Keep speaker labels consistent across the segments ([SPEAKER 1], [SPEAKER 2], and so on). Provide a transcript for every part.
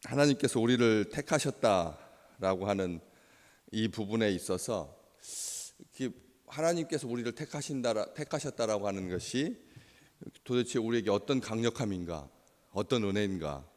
[SPEAKER 1] 하나님께서 우리를 택하셨다라고 하는 이 부분에 있어서 하나님께서 우리를 택하셨다라고 하는 것이 도대체 우리에게 어떤 강력함인가, 어떤 은혜인가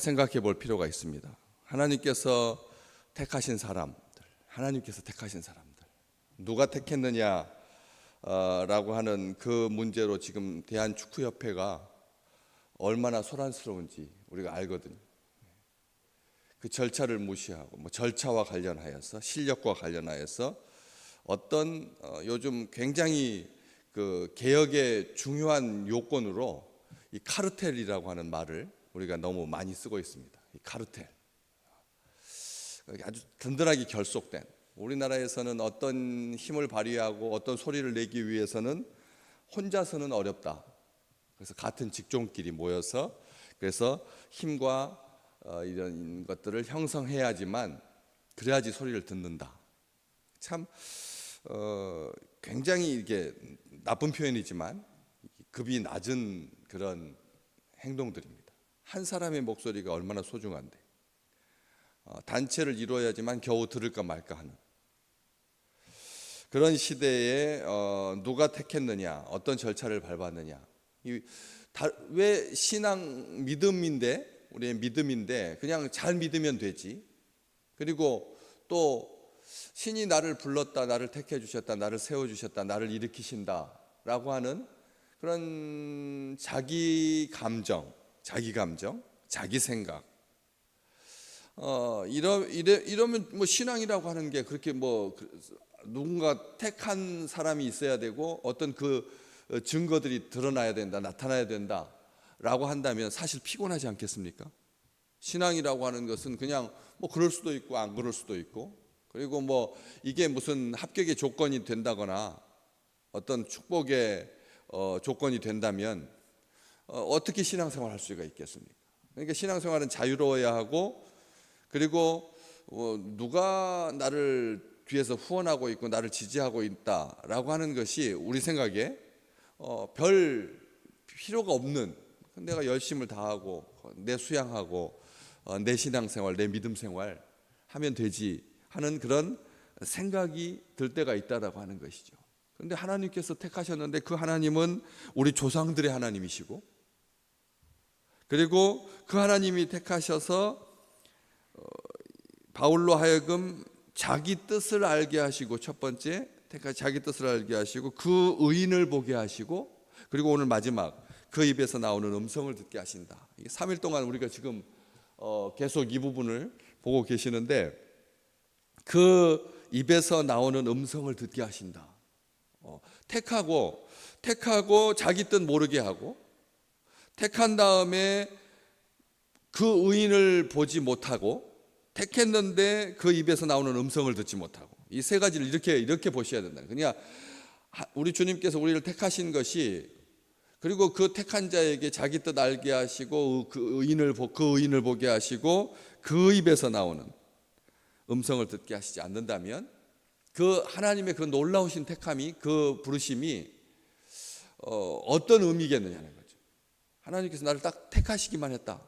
[SPEAKER 1] 생각해 볼 필요가 있습니다. 하나님께서 택하신 사람들, 누가 택했느냐 라고 하는 그 문제로 지금 대한축구협회가 얼마나 소란스러운지 우리가 알거든요. 그 절차를 무시하고 절차와 관련하여서, 실력과 관련하여서 어떤 요즘 굉장히 그 개혁의 중요한 요건으로 이 카르텔이라고 하는 말을 우리가 너무 많이 쓰고 있습니다. 이 카르텔, 아주 든든하게 결속된, 우리나라에서는 어떤 힘을 발휘하고 어떤 소리를 내기 위해서는 혼자서는 어렵다. 그래서 같은 직종끼리 모여서 그래서 힘과 이런 것들을 형성해야지만, 그래야지 소리를 듣는다. 참 굉장히 이게 나쁜 표현이지만 급이 낮은 그런 행동들입니다. 한 사람의 목소리가 얼마나 소중한데, 단체를 이루어야지만 겨우 들을까 말까 하는 그런 시대에 누가 택했느냐, 어떤 절차를 밟았느냐. 왜 신앙 믿음인데, 우리의 믿음인데 그냥 잘 믿으면 되지. 그리고 또 신이 나를 불렀다, 나를 택해 주셨다, 나를 세워 주셨다, 나를 일으키신다 라고 하는 그런 자기 감정, 자기 생각, 이러면 신앙이라고 하는 게 그렇게 누군가 택한 사람이 있어야 되고 어떤 그 증거들이 드러나야 된다, 나타나야 된다 라고 한다면 사실 피곤하지 않겠습니까? 신앙이라고 하는 것은 그냥 그럴 수도 있고 안 그럴 수도 있고, 그리고 이게 무슨 합격의 조건이 된다거나 어떤 축복의 조건이 된다면 어떻게 신앙생활 할 수가 있겠습니까? 그러니까 신앙생활은 자유로워야 하고, 그리고 누가 나를 뒤에서 후원하고 있고 나를 지지하고 있다라고 하는 것이 우리 생각에 별 필요가 없는, 내가 열심을 다하고 내 수양하고 내 신앙생활, 내 믿음생활 하면 되지 하는 그런 생각이 들 때가 있다라고 하는 것이죠. 그런데 하나님께서 택하셨는데 그 하나님은 우리 조상들의 하나님이시고, 그리고 그 하나님이 택하셔서 바울로 하여금 자기 뜻을 알게 하시고, 첫 번째 자기 뜻을 알게 하시고 그 의인을 보게 하시고, 그리고 오늘 마지막 그 입에서 나오는 음성을 듣게 하신다. 3일 동안 우리가 지금 계속 이 부분을 보고 계시는데, 그 입에서 나오는 음성을 듣게 하신다. 택하고 자기 뜻 모르게 하고, 택한 다음에 그 의인을 보지 못하고, 택했는데 그 입에서 나오는 음성을 듣지 못하고, 이 세 가지를 이렇게 보셔야 된다. 그냥 우리 주님께서 우리를 택하신 것이, 그리고 그 택한 자에게 자기 뜻 알게 하시고 그 의인을 보게 하시고 그 입에서 나오는 음성을 듣게 하시지 않는다면, 그 하나님의 그 놀라우신 택함이, 그 부르심이 어떤 의미겠느냐는 거죠. 하나님께서 나를 딱 택하시기만 했다,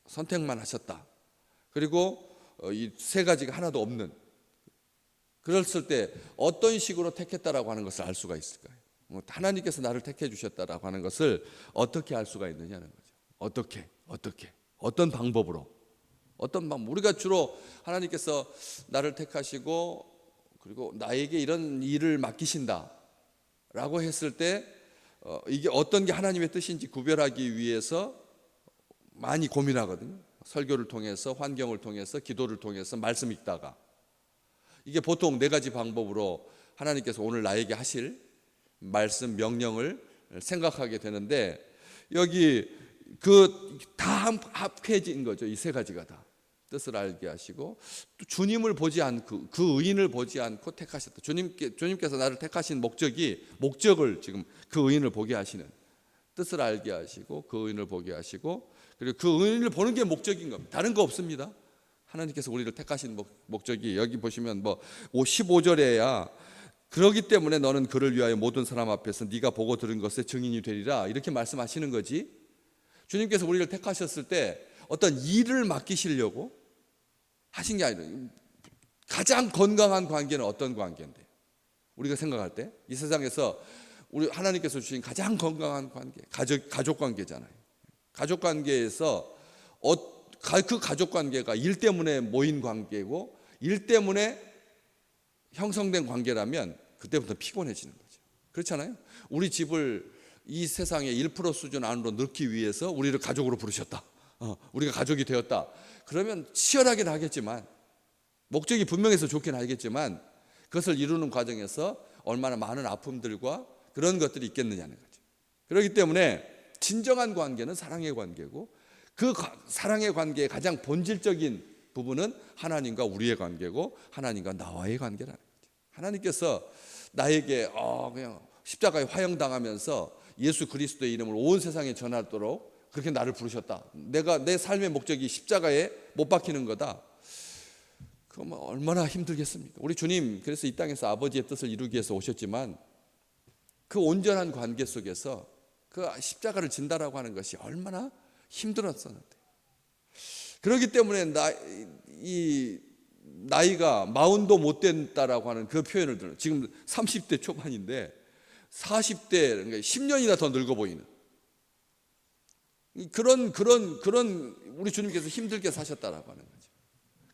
[SPEAKER 1] 선택만 하셨다, 그리고 이 세 가지가 하나도 없는, 그랬을 때 어떤 식으로 택했다라고 하는 것을 알 수가 있을까요? 하나님께서 나를 택해 주셨다라고 하는 것을 어떻게 알 수가 있느냐는 거죠. 어떤 방법으로, 우리가 주로 하나님께서 나를 택하시고 그리고 나에게 이런 일을 맡기신다 라고 했을 때 이게 어떤 게 하나님의 뜻인지 구별하기 위해서 많이 고민하거든요. 설교를 통해서, 환경을 통해서, 기도를 통해서, 말씀 읽다가, 이게 보통 네 가지 방법으로 하나님께서 오늘 나에게 하실 말씀, 명령을 생각하게 되는데, 여기 그 다 합해진 거죠. 이 세 가지가 다 뜻을 알게 하시고, 또 주님을 보지 않고, 그 의인을 보지 않고 택하셨다. 주님께서 나를 택하신 목적을 지금 그 의인을 보게 하시는, 뜻을 알게 하시고 그 의인을 보게 하시고, 그리고 그 의인을 보는 게 목적인 겁니다. 다른 거 없습니다. 하나님께서 우리를 택하신 목적이, 여기 보시면 15절에야 그러기 때문에 너는 그를 위하여 모든 사람 앞에서 네가 보고 들은 것의 증인이 되리라, 이렇게 말씀하시는 거지. 주님께서 우리를 택하셨을 때 어떤 일을 맡기시려고 하신 게 아니라 가장 건강한 관계는 어떤 관계인데? 우리가 생각할 때 이 세상에서 우리 하나님께서 주신 가장 건강한 관계, 가족 관계잖아요. 가족 관계에서 그 가족 관계가 일 때문에 모인 관계고 일 때문에 형성된 관계라면 그때부터 피곤해지는 거죠. 그렇잖아요. 우리 집을 이 세상의 1% 수준 안으로 넣기 위해서 우리를 가족으로 부르셨다. 우리가 가족이 되었다. 그러면 치열하긴 하겠지만, 목적이 분명해서 좋긴 하겠지만, 그것을 이루는 과정에서 얼마나 많은 아픔들과 그런 것들이 있겠느냐는 거죠. 그렇기 때문에 진정한 관계는 사랑의 관계고, 그 사랑의 관계의 가장 본질적인 부분은 하나님과 우리의 관계고 하나님과 나와의 관계라는 거죠. 하나님께서 나에게 그냥 십자가에 화형당하면서 예수 그리스도의 이름을 온 세상에 전하도록 그렇게 나를 부르셨다. 내 삶의 목적이 십자가에 못 박히는 거다. 그럼 얼마나 힘들겠습니까? 우리 주님 그래서 이 땅에서 아버지의 뜻을 이루기 위해서 오셨지만 그 온전한 관계 속에서 그 십자가를 진다라고 하는 것이 얼마나 힘들었었는데, 그렇기 때문에 나이가 마흔도 못 된다라고 하는 그 표현을 들어요. 지금 30대 초반인데 40대, 그러니까 10년이나 더 늙어 보이는 그런 우리 주님께서 힘들게 사셨다라고 하는 거죠.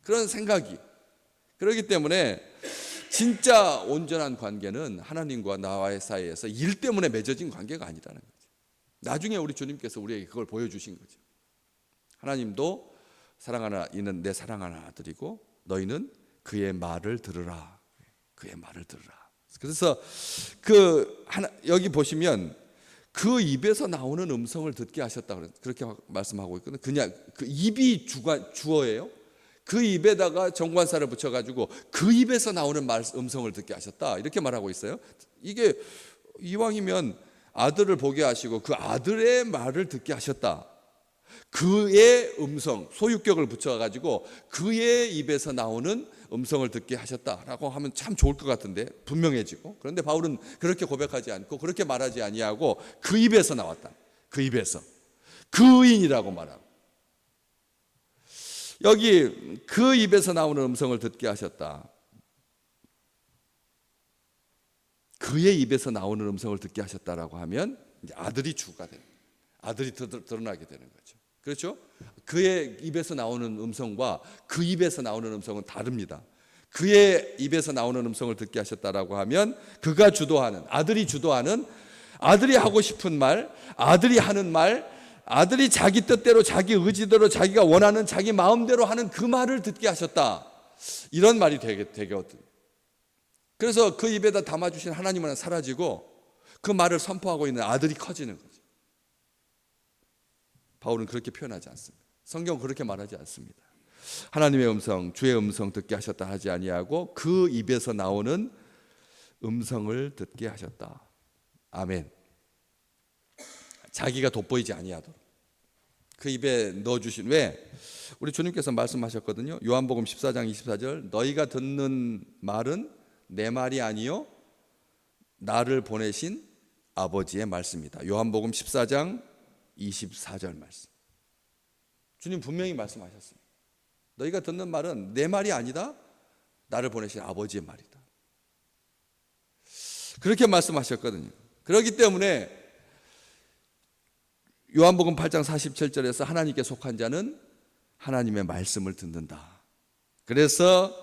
[SPEAKER 1] 그런 생각이. 그렇기 때문에 진짜 온전한 관계는 하나님과 나와의 사이에서 일 때문에 맺어진 관계가 아니라는 거죠. 나중에 우리 주님께서 우리에게 그걸 보여주신 거죠. 하나님도 사랑하는 이는 내 사랑하는 아들이고 너희는 그의 말을 들으라. 그의 말을 들으라. 그래서 여기 보시면 그 입에서 나오는 음성을 듣게 하셨다 그렇게 말씀하고 있거든요. 그냥 그 입이 주어예요. 그 입에다가 정관사를 붙여가지고 그 입에서 나오는 음성을 듣게 하셨다 이렇게 말하고 있어요. 이게 이왕이면 아들을 보게 하시고 그 아들의 말을 듣게 하셨다. 그의 음성, 소유격을 붙여가지고 그의 입에서 나오는 음성을 듣게 하셨다라고 하면 참 좋을 것 같은데 분명해지고, 그런데 바울은 그렇게 고백하지 않고 그렇게 말하지 아니하고 그 입에서 나왔다. 그 입에서 그 의인이라고 말하고, 여기 그 입에서 나오는 음성을 듣게 하셨다. 그의 입에서 나오는 음성을 듣게 하셨다라고 하면 이제 아들이 주가 되는, 아들이 드러나게 되는 거죠. 그렇죠? 그의 입에서 나오는 음성과 그 입에서 나오는 음성은 다릅니다. 그의 입에서 나오는 음성을 듣게 하셨다라고 하면 그가 주도하는, 아들이 주도하는, 아들이 하고 싶은 말, 아들이 하는 말, 아들이 자기 뜻대로 자기 의지대로 자기가 원하는 자기 마음대로 하는 그 말을 듣게 하셨다. 이런 말이 되거든요. 그래서 그 입에다 담아주신 하나님은 사라지고 그 말을 선포하고 있는 아들이 커지는 거죠. 바울은 그렇게 표현하지 않습니다. 성경은 그렇게 말하지 않습니다. 하나님의 음성, 주의 음성 듣게 하셨다 하지 아니하고 그 입에서 나오는 음성을 듣게 하셨다. 아멘. 자기가 돋보이지 아니하도록 그 입에 넣어주신, 왜? 우리 주님께서 말씀하셨거든요. 요한복음 14장 24절 너희가 듣는 말은 내 말이 아니요 나를 보내신 아버지의 말씀이다. 요한복음 14장 24절 말씀. 주님 분명히 말씀하셨습니다. 너희가 듣는 말은 내 말이 아니다. 나를 보내신 아버지의 말이다. 그렇게 말씀하셨거든요. 그렇기 때문에 요한복음 8장 47절에서 하나님께 속한 자는 하나님의 말씀을 듣는다. 그래서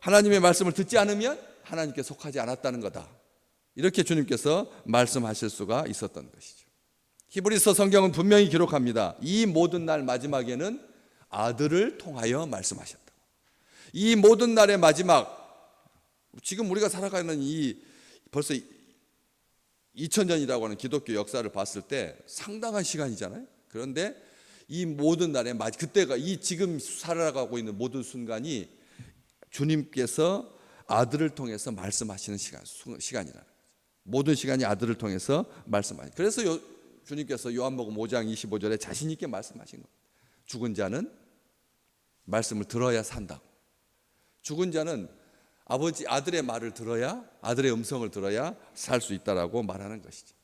[SPEAKER 1] 하나님의 말씀을 듣지 않으면 하나님께 속하지 않았다는 거다. 이렇게 주님께서 말씀하실 수가 있었던 것이죠. 히브리서 성경은 분명히 기록합니다. 이 모든 날 마지막에는 아들을 통하여 말씀하셨다. 이 모든 날의 마지막, 지금 우리가 살아가는 이 벌써 2000년이라고 하는 기독교 역사를 봤을 때 상당한 시간이잖아요. 그런데 이 모든 날의 그때가 이 지금 살아가고 있는 모든 순간이 주님께서 아들을 통해서 말씀하시는 시간이라는 거죠. 모든 시간이 아들을 통해서 말씀하시는. 그래서 주님께서 요한복음 5장 25절에 자신 있게 말씀하신 겁니다. 죽은 자는 말씀을 들어야 산다고. 죽은 자는 아들의 말을 들어야, 아들의 음성을 들어야 살 수 있다라고 말하는 것이죠.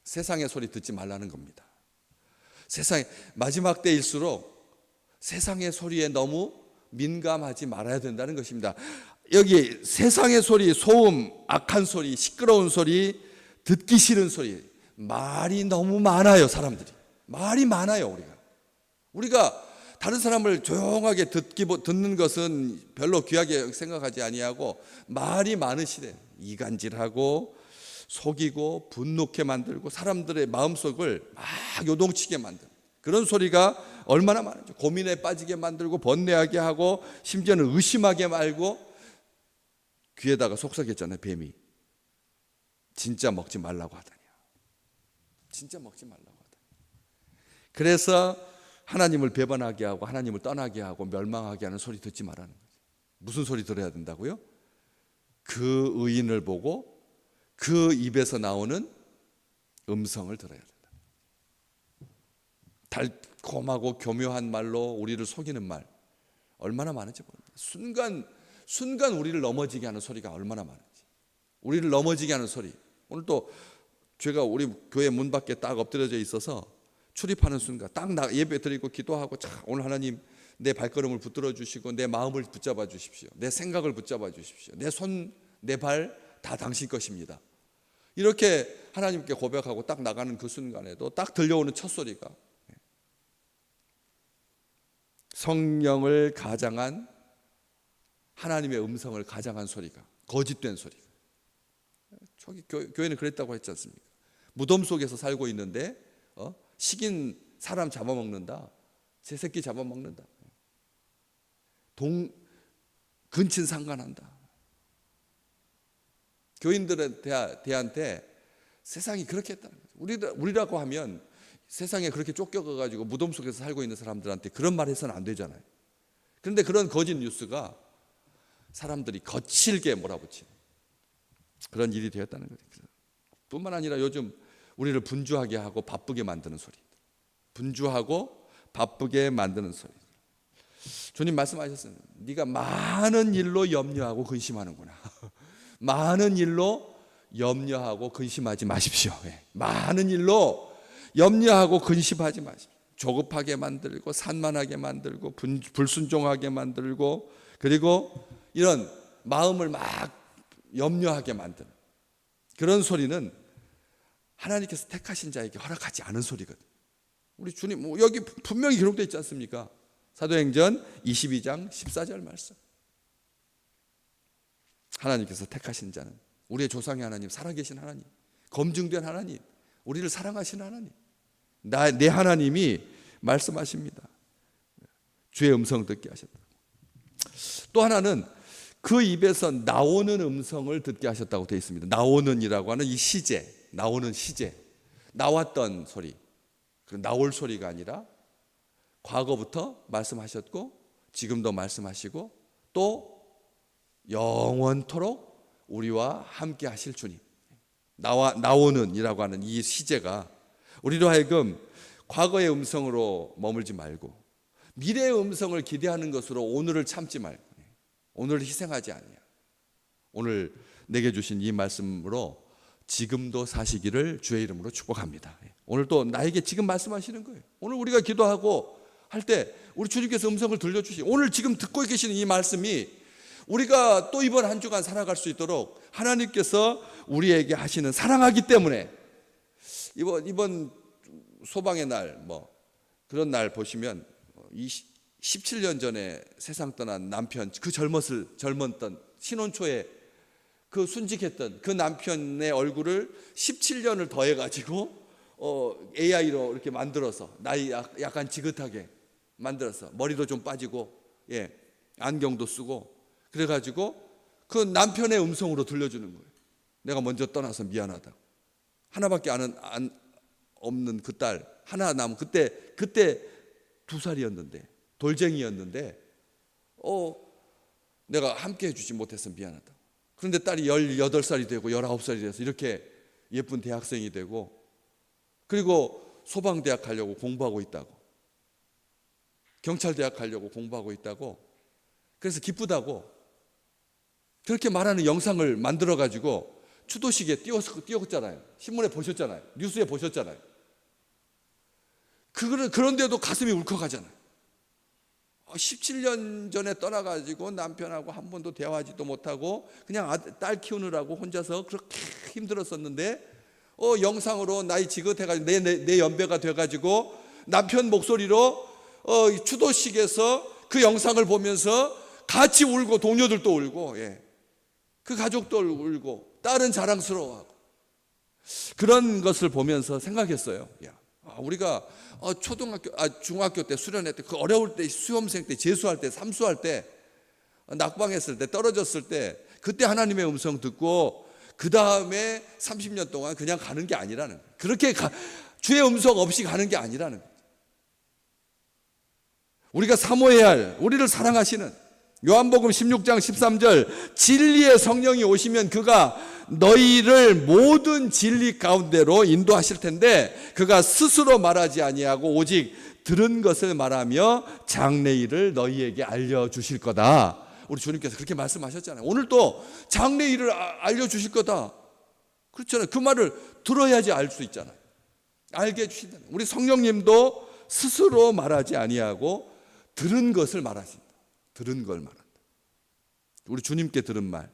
[SPEAKER 1] 세상의 소리 듣지 말라는 겁니다. 세상에 마지막 때일수록 세상의 소리에 너무 민감하지 말아야 된다는 것입니다. 여기 세상의 소리, 소음, 악한 소리, 시끄러운 소리, 듣기 싫은 소리, 말이 너무 많아요. 사람들이 말이 많아요. 우리가 다른 사람을 조용하게 듣는 것은 별로 귀하게 생각하지 아니하고, 말이 많으시대. 이간질하고 속이고 분노케 만들고 사람들의 마음속을 막 요동치게 만드는 그런 소리가 얼마나 많은지, 고민에 빠지게 만들고 번뇌하게 하고 심지어는 의심하게 말고. 귀에다가 속삭였잖아요. 뱀이 진짜 먹지 말라고 하다니. 진짜 먹지 말라고 하다니. 그래서 하나님을 배반하게 하고 하나님을 떠나게 하고 멸망하게 하는 소리 듣지 말라는 거죠. 무슨 소리 들어야 된다고요? 그 의인을 보고 그 입에서 나오는 음성을 들어야 된다. 달콤하고 교묘한 말로 우리를 속이는 말 얼마나 많은지 모릅니다. 순간 우리를 넘어지게 하는 소리가 얼마나 많은지. 우리를 넘어지게 하는 소리. 오늘 또 제가 우리 교회 문 밖에 딱 엎드려져 있어서 출입하는 순간 딱 예배 드리고 기도하고, 자, 오늘 하나님 내 발걸음을 붙들어 주시고 내 마음을 붙잡아 주십시오. 내 생각을 붙잡아 주십시오. 내 손, 내 발 다 당신 것입니다. 이렇게 하나님께 고백하고 딱 나가는 그 순간에도 딱 들려오는 첫 소리가 성령을 가장한, 하나님의 음성을 가장한 소리가, 거짓된 소리가. 저기 교회는 그랬다고 했지 않습니까? 무덤 속에서 살고 있는데 식인 사람 잡아먹는다, 제 새끼 잡아먹는다, 근친 상간한다. 교인들한테 세상이 그렇게 했다는 거죠. 우리라고 하면 세상에 그렇게 쫓겨가지고 무덤 속에서 살고 있는 사람들한테 그런 말 해서는 안 되잖아요. 그런데 그런 거짓 뉴스가 사람들이 거칠게 몰아붙이는 그런 일이 되었다는 거죠. 뿐만 아니라 요즘 우리를 분주하게 하고 바쁘게 만드는 소리, 분주하고 바쁘게 만드는 소리. 주님 말씀하셨어요. 네가 많은 일로 염려하고 근심하는구나. 많은 일로 염려하고 근심하지 마십시오. 많은 일로 염려하고 근심하지 마십시오. 조급하게 만들고 산만하게 만들고 불순종하게 만들고, 그리고 이런 마음을 막 염려하게 만드는 그런 소리는 하나님께서 택하신 자에게 허락하지 않은 소리거든. 우리 주님 여기 분명히 기록되어 있지 않습니까? 사도행전 22장 14절 말씀. 하나님께서 택하신 자는, 우리의 조상의 하나님, 살아계신 하나님, 검증된 하나님, 우리를 사랑하시는 하나님, 내 하나님이 말씀하십니다. 주의 음성 듣게 하셨다. 또 하나는 그 입에서 나오는 음성을 듣게 하셨다고 되어 있습니다. 나오는이라고 하는 이 시제, 나오는 시제, 나왔던 소리, 나올 소리가 아니라 과거부터 말씀하셨고 지금도 말씀하시고 또 영원토록 우리와 함께 하실 주님. 나오는이라고 하는 이 시제가 우리로 하여금 과거의 음성으로 머물지 말고 미래의 음성을 기대하는 것으로 오늘을 참지 말고 오늘을 희생하지 아니야. 오늘 내게 주신 이 말씀으로 지금도 사시기를 주의 이름으로 축복합니다. 오늘 또 나에게 지금 말씀하시는 거예요. 오늘 우리가 기도하고 할 때 우리 주님께서 음성을 들려주시, 오늘 지금 듣고 계시는 이 말씀이 우리가 또 이번 한 주간 살아갈 수 있도록 하나님께서 우리에게 하시는 사랑하기 때문에, 이번 소방의 날 그런 날 보시면 17년 전에 세상 떠난 남편, 그 젊었던 신혼초에 그 순직했던 그 남편의 얼굴을 17년을 더해가지고 AI로 이렇게 만들어서 나이 약간 지긋하게 만들어서 머리도 좀 빠지고 안경도 쓰고 그래가지고 그 남편의 음성으로 들려주는 거예요. 내가 먼저 떠나서 미안하다고. 하나밖에 없는 그 딸 하나 남은 그때 2살이었는데 돌쟁이였는데 내가 함께 해주지 못해서 미안하다. 그런데 딸이 18살이 되고 19살이 돼서 이렇게 예쁜 대학생이 되고, 그리고 소방대학 가려고 공부하고 있다고, 경찰대학 가려고 공부하고 있다고, 그래서 기쁘다고 그렇게 말하는 영상을 만들어가지고 추도식에 띄웠잖아요. 신문에 보셨잖아요. 뉴스에 보셨잖아요. 그런데도 가슴이 울컥하잖아요. 17년 전에 떠나가지고 남편하고 한 번도 대화하지도 못하고 그냥 딸 키우느라고 혼자서 그렇게 힘들었었는데 영상으로 나이 지긋해가지고 내 연배가 돼가지고 남편 목소리로 추도식에서 그 영상을 보면서 같이 울고 동료들도 울고, 예. 그 가족도 울고 딸은 자랑스러워하고 그런 것을 보면서 생각했어요. 야, 우리가 중학교 때 수련회 때 그 어려울 때 수험생 때 재수할 때 삼수할 때 낙방했을 때 떨어졌을 때 그때 하나님의 음성 듣고 그 다음에 30년 동안 그냥 가는 게 아니라는 거예요. 그렇게 주의 음성 없이 가는 게 아니라는 거예요. 우리가 사모해야 할 우리를 사랑하시는 요한복음 16장 13절 진리의 성령이 오시면 그가 너희를 모든 진리 가운데로 인도하실 텐데 그가 스스로 말하지 아니하고 오직 들은 것을 말하며 장래일을 너희에게 알려주실 거다. 우리 주님께서 그렇게 말씀하셨잖아요. 오늘도 장래일을 알려주실 거다. 그렇잖아요. 그 말을 들어야지 알 수 있잖아요. 알게 해주신다. 우리 성령님도 스스로 말하지 아니하고 들은 것을 말하신다. 들은 걸 말한다. 우리 주님께 들은 말,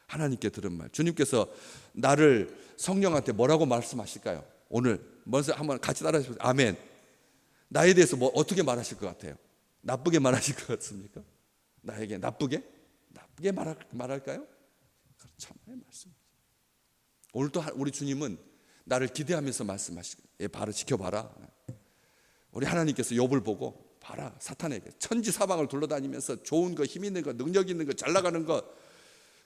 [SPEAKER 1] 하나님께 들은 말. 주님께서 나를 성령한테 뭐라고 말씀하실까요? 오늘 먼저 한번 같이 따라하시죠. 아멘. 나에 대해서 어떻게 말하실 것 같아요? 나쁘게 말하실 것 같습니까? 나에게 나쁘게 말할까요? 참의 말씀. 오늘도 우리 주님은 나를 기대하면서 말씀하시고, 바로 지켜봐라. 우리 하나님께서 욥을 보고 봐라, 사탄에게 천지 사방을 둘러다니면서 좋은 거, 힘 있는 거, 능력 있는 거, 잘 나가는 거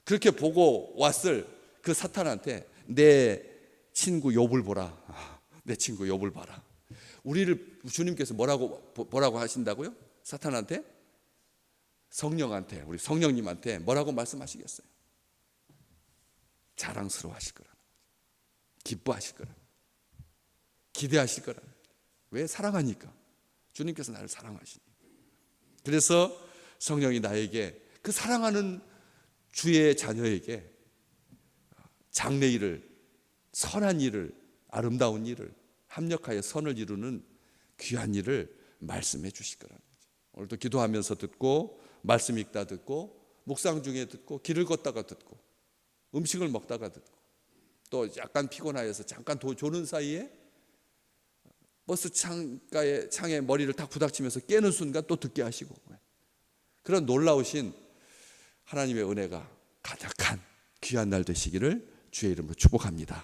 [SPEAKER 1] 그렇게 보고 왔을 그 사탄한테 내 친구 욥을 보라. 내 친구 욥을 봐라. 우리를 주님께서 뭐라고 하신다고요? 사탄한테? 성령한테, 우리 성령님한테 뭐라고 말씀하시겠어요? 자랑스러워하실 거라, 기뻐하실 거라, 기대하실 거라. 왜? 사랑하니까. 주님께서 나를 사랑하시니. 그래서 성령이 나에게 그 사랑하는 주의 자녀에게 장래일을, 선한 일을, 아름다운 일을, 합력하여 선을 이루는 귀한 일을 말씀해 주실 거라는 거죠. 오늘도 기도하면서 듣고 말씀 읽다 듣고 묵상 중에 듣고 길을 걷다가 듣고 음식을 먹다가 듣고 또 약간 피곤하여서 잠깐 조는 사이에 버스 창에 머리를 탁 부닥치면서 깨는 순간 또 듣게 하시고, 그런 놀라우신 하나님의 은혜가 가득한 귀한 날 되시기를 주의 이름으로 축복합니다.